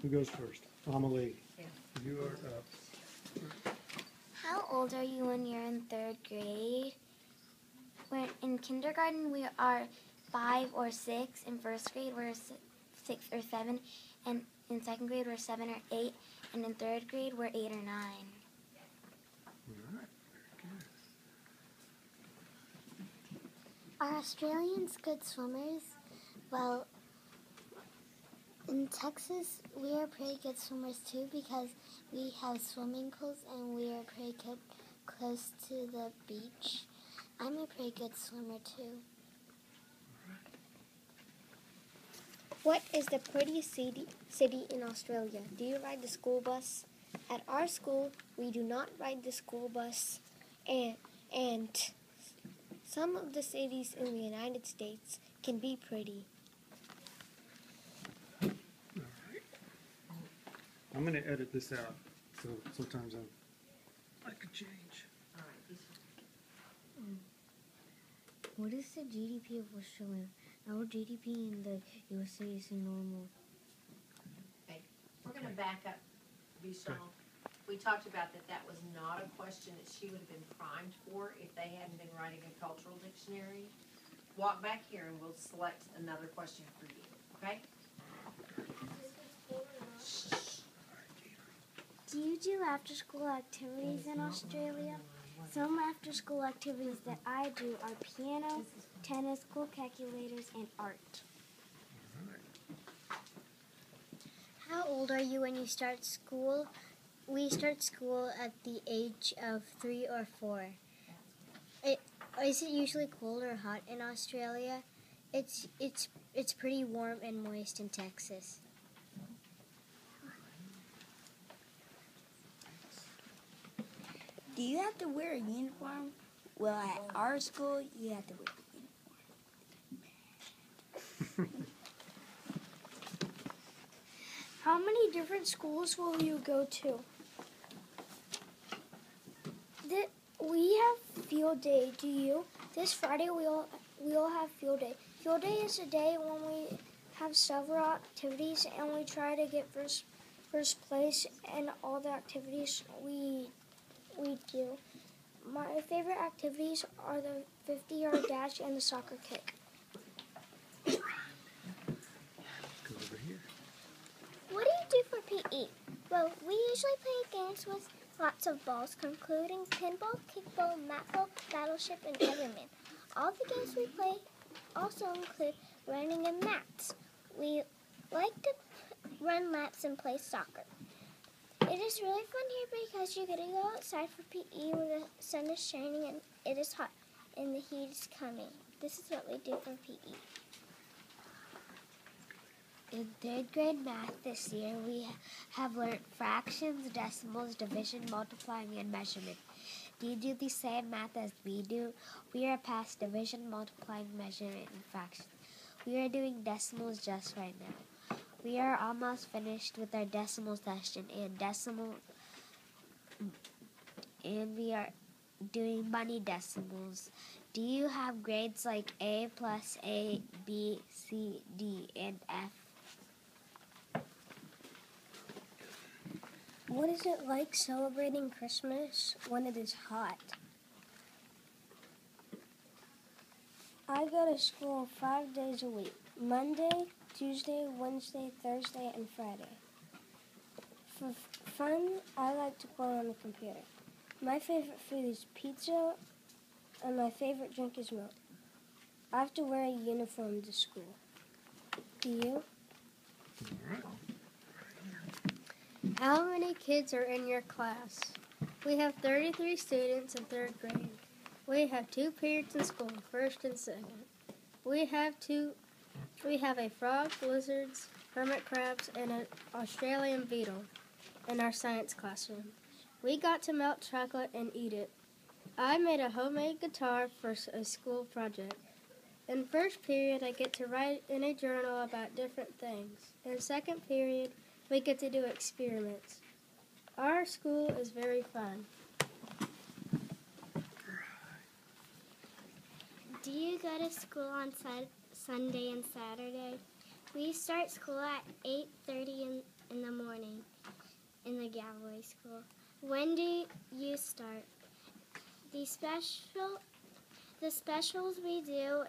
Who goes first? Amelie. Yeah. You are up. How old are you when you're in third grade? When in kindergarten we are 5 or 6. In first grade we're 6 or 7, and in second grade we're 7 or 8, and in third grade we're 8 or 9. All right. Very good. Are Australians good swimmers? Well, in Texas, we are pretty good swimmers too because we have swimming pools and we are pretty good close to the beach. I'm a pretty good swimmer too. What is the prettiest city in Australia? Do you ride the school bus? At our school, we do not ride the school bus, and some of the cities in the United States can be pretty. All right. I'm going to edit this out, so sometimes I could change. All right. What is the GDP of Australia? Our GDP in the USA is normal. Okay. We're going to back up, Bishal. We talked about that was not a question that she would have been primed for if they hadn't been writing a cultural dictionary. Walk back here and we'll select another question for you, okay? Do you do after-school activities in Australia? Some after-school activities that I do are piano, tennis, school calculators, and art. How old are you when you start school? We start school at the age of 3 or 4. Is it usually cold or hot in Australia? It's pretty warm and moist in Texas. Do you have to wear a uniform? Well, at our school, you have to wear a uniform. How many different schools will you go to? We have field day. Do you? This Friday we'll have field day. Field day is a day when we have several activities and we try to get first place in all the activities we do. My favorite activities are the 50-yard dash and the soccer kick. Go over here. What do you do for PE? Well, we usually play games with lots of balls, including pinball, kickball, matball, battleship, and everyman. All the games we play also include running and mats. We like to run laps and play soccer. It is really fun here because you get to go outside for PE when the sun is shining and it is hot and the heat is coming. This is what we do for PE. In third grade math this year, we have learned fractions, decimals, division, multiplying, and measurement. Do you do the same math as we do? We are past division, multiplying, measurement, and fractions. We are doing decimals just right now. We are almost finished with our decimal session and we are doing money decimals. Do you have grades like A plus A, B, C, D, and F? What is it like celebrating Christmas when it is hot? I go to school 5 days a week, Monday, Tuesday, Wednesday, Thursday, and Friday. For fun, I like to play on the computer. My favorite food is pizza, and my favorite drink is milk. I have to wear a uniform to school. Do you? All right. How many kids are in your class? We have 33 students in third grade. We have 2 periods in school, first and second. We have a frog, lizards, hermit crabs, and an Australian beetle in our science classroom. We got to melt chocolate and eat it. I made a homemade guitar for a school project. In first period, I get to write in a journal about different things. In second period, we get to do experiments. Our school is very fun. Do you go to school on Sunday and Saturday? We start school at 8:30 in in the morning in the Galloway School. When do you start? The specials we do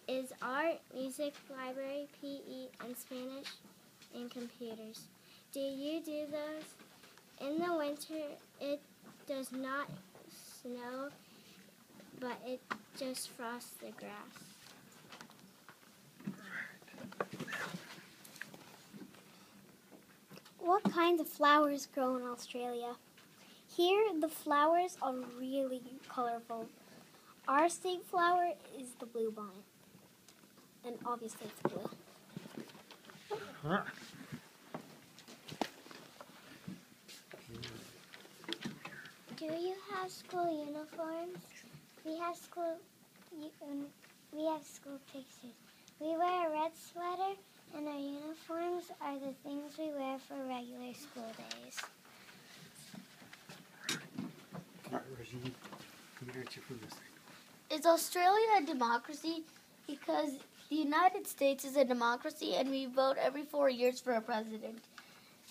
is art, music, library, PE, and Spanish, and computers. Do you do those? In the winter, it does not snow, but it just frosts the grass. What kinds of flowers grow in Australia? Here, the flowers are really colorful. Our state flower is the bluebonnet. And obviously it's blue. Huh. Do you have school uniforms? We have school pictures. We wear a red sweater, and our uniforms are the things we wear for regular school days. All right, Reggie, let me answer from this thing. Is Australia a democracy? Because the United States is a democracy and we vote every 4 years for a president.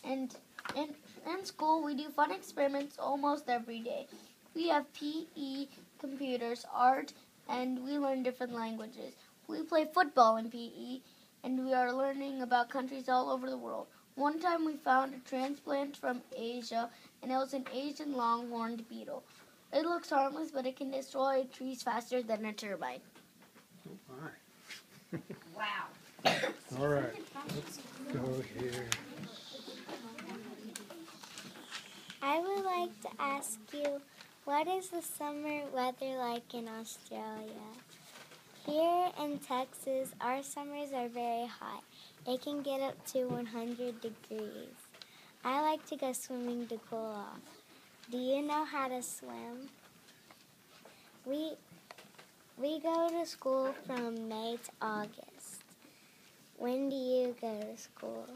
And in school, we do fun experiments almost every day. We have PE, computers, art, and we learn different languages. We play football in PE, and we are learning about countries all over the world. One time we found a transplant from Asia, and it was an Asian longhorned beetle. It looks harmless, but it can destroy trees faster than a turbine. Oh, my. Wow. All right, let's go here. I would like to ask you, what is the summer weather like in Australia? Here in Texas, our summers are very hot. It can get up to 100 degrees. I like to go swimming to cool off. Do you know how to swim? We go to school from May to August. When do you go to school?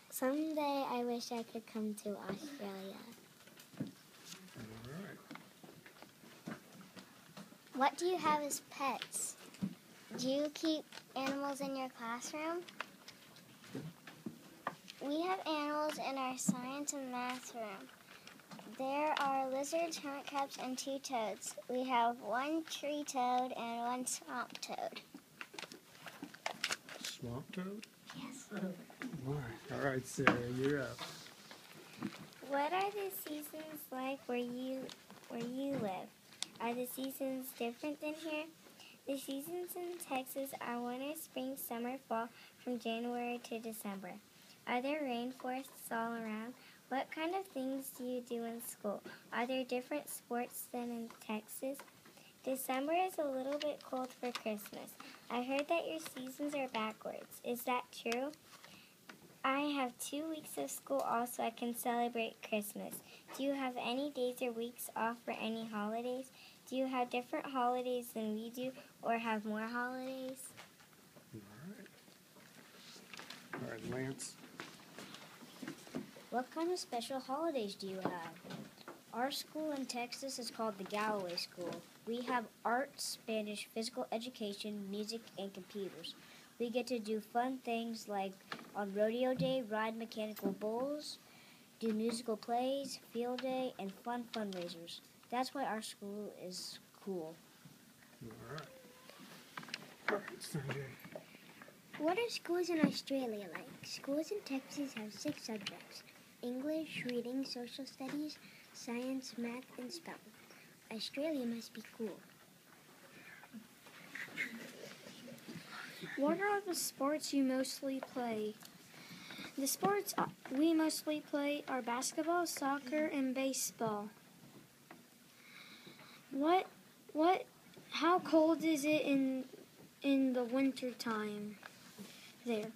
Someday I wish I could come to Australia. All right. What do you have as pets? Do you keep animals in your classroom? We have animals in our science and math room. There are lizards, hermit crabs, and 2 toads. We have 1 tree toad and 1 swamp toad. Swamp toad? Yes. All right, Sarah, you're up. What are the seasons like where you live? Are the seasons different than here? The seasons in Texas are winter, spring, summer, fall, from January to December. Are there rainforests all around? What kind of things do you do in school? Are there different sports than in Texas? December is a little bit cold for Christmas. I heard that your seasons are backwards. Is that true? I have 2 weeks of school off so I can celebrate Christmas. Do you have any days or weeks off for any holidays? Do you have different holidays than we do or have more holidays? All right. All right, Lance. What kind of special holidays do you have? Our school in Texas is called the Galloway School. We have art, Spanish, physical education, music, and computers. We get to do fun things like on rodeo day, ride mechanical bulls, do musical plays, field day, and fun fundraisers. That's why our school is cool. All right. All right, Sanjay. What are schools in Australia like? Schools in Texas have 6 subjects: English, reading, social studies, science, math, and spelling. Australia must be cool. What are the sports you mostly play? The sports we mostly play are basketball, soccer, and baseball. How cold is it in the winter time there?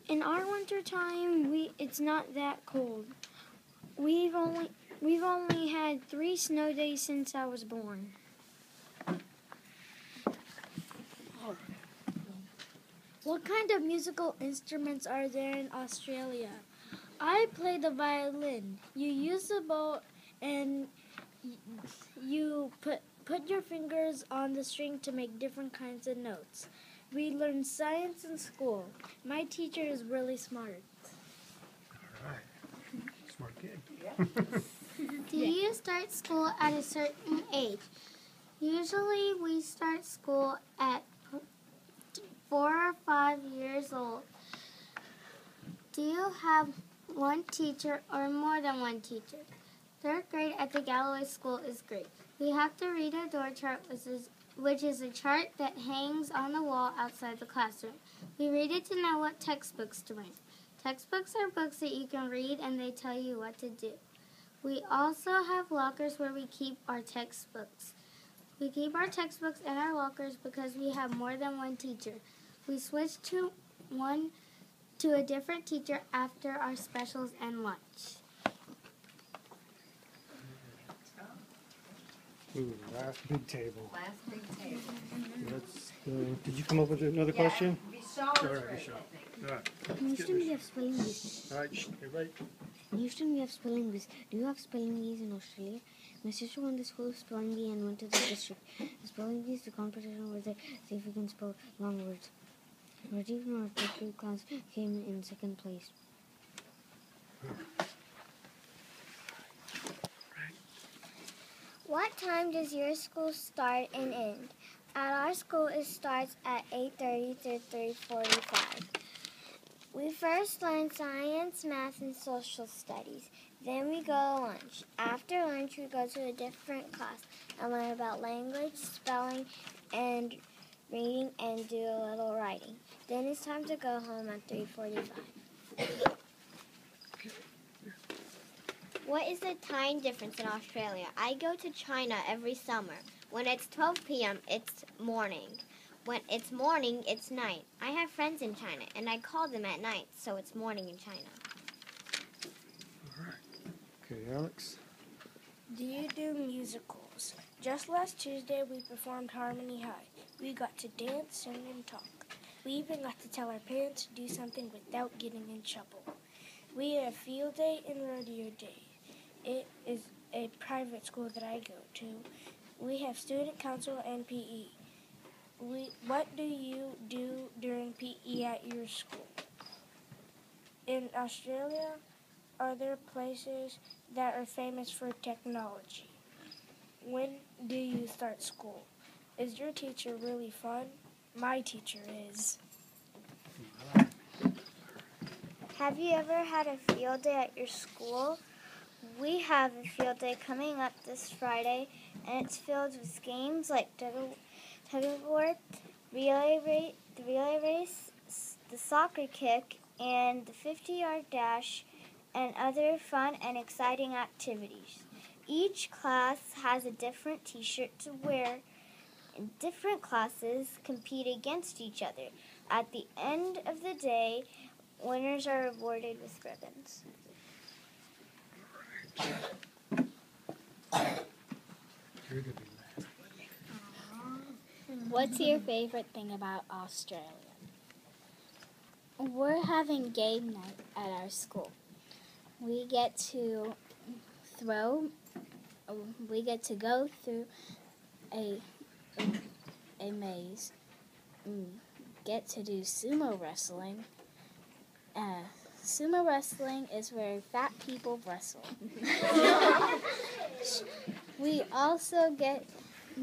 In our winter time, it's not that cold. We've only had 3 snow days since I was born. What kind of musical instruments are there in Australia? I play the violin. You use the bow and you put your fingers on the string to make different kinds of notes. We learn science in school. My teacher is really smart. All right. Smart kid. Do you start school at a certain age? Usually we start school at 4 or 5 years old. Do you have one teacher or more than one teacher? Third grade at the Galloway School is great. We have to read a door chart, which is a chart that hangs on the wall outside the classroom. We read it to know what textbooks to bring. Textbooks are books that you can read and they tell you what to do. We also have lockers where we keep our textbooks. We keep our textbooks in our lockers because we have more than one teacher. We switch to a different teacher after our specials and lunch. Ooh, last big table. Last big table. Let's go. Did you come up with another question? Vishal All was right, ready, Vishal. I think. All right. Houston, we have spelling bees. All right, everybody. Houston, we have spelling bees. Do you have spelling bees in Australia? My sister won the school spelling bee and went to the district. The spelling bee is the competition where they see if you can spell long words. But even our third grade class came in second place. What time does your school start and end? At our school, it starts at 8:30 to 3:45. We first learn science, math, and social studies. Then we go to lunch. After lunch, we go to a different class and learn about language, spelling, and reading, and do a little writing. Then it's time to go home at 3:45. What is the time difference in Australia? I go to China every summer. When it's 12 p.m., it's morning. When it's morning, it's night. I have friends in China, and I call them at night, so it's morning in China. All right. Okay, Alex. Do you do musicals? Just last Tuesday, we performed Harmony High. We got to dance, sing, and talk. We even got to tell our parents to do something without getting in trouble. We had a field day and rodeo day. It is a private school that I go to. We have student council and PE. What do you do during PE at your school? In Australia, are there places that are famous for technology? When do you start school? Is your teacher really fun? My teacher is. Have you ever had a field day at your school? We have a field day coming up this Friday, and it's filled with games like tug of war, the relay race, the soccer kick, and the 50-yard dash, and other fun and exciting activities. Each class has a different t-shirt to wear, and different classes compete against each other. At the end of the day, winners are awarded with ribbons. You're gonna be What's your favorite thing about Australia? We're having game night at our school. We get to go through a maze, get to do sumo wrestling. Sumo wrestling is where fat people wrestle. We also get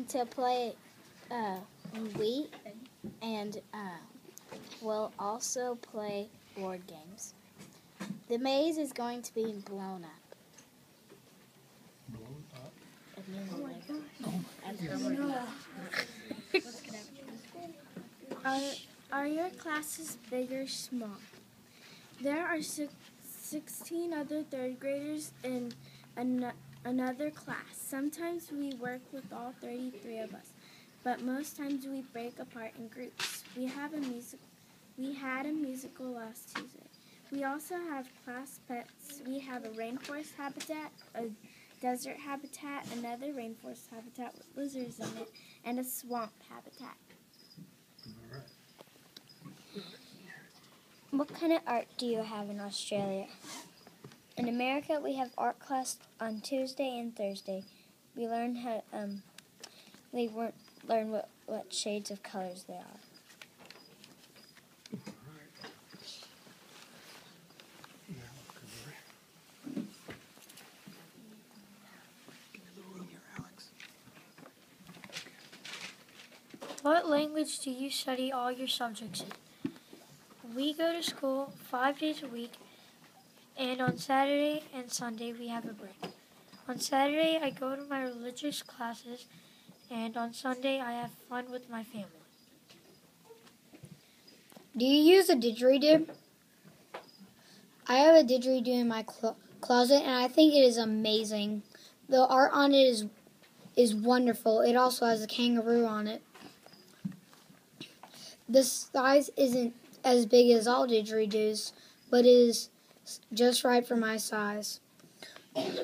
to play Wii, and we'll also play board games. The maze is going to be blown up. Are your classes big or small? There are 16 other third graders in another class. Sometimes we work with all 33 of us, but most times we break apart in groups. We had a musical last Tuesday. We also have class pets. We have a rainforest habitat, a desert habitat, another rainforest habitat with lizards in it, and a swamp habitat. all right. What kind of art do you have in Australia? In America, we have art class on Tuesday and Thursday. We learn what shades of colors there are. What language do you study all your subjects in? We go to school 5 days a week, and on Saturday and Sunday we have a break. On Saturday I go to my religious classes, and on Sunday I have fun with my family. Do you use a didgeridoo? I have a didgeridoo in my closet, and I think it is amazing. The art on it is wonderful. It also has a kangaroo on it. The size isn't as big as all didgeridoos, but it is just right for my size.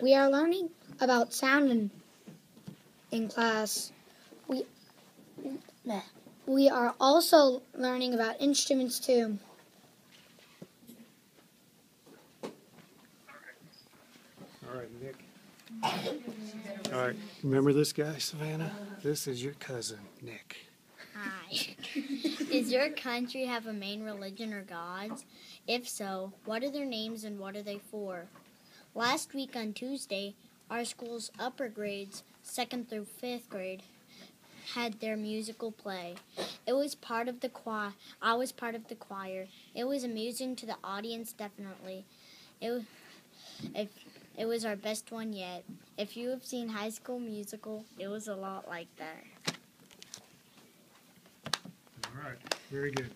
We are learning about sound in class. We are also learning about instruments too. All right, Nick. All right, remember this guy, Savannah? This is your cousin, Nick. Hi. Does your country have a main religion or gods? If so, what are their names and what are they for? Last week on Tuesday, our school's upper grades, 2nd through 5th grade, had their musical play. It was part of the choir. I was part of the choir. It was amusing to the audience, definitely. It was our best one yet. If you have seen High School Musical, it was a lot like that. All right, very good.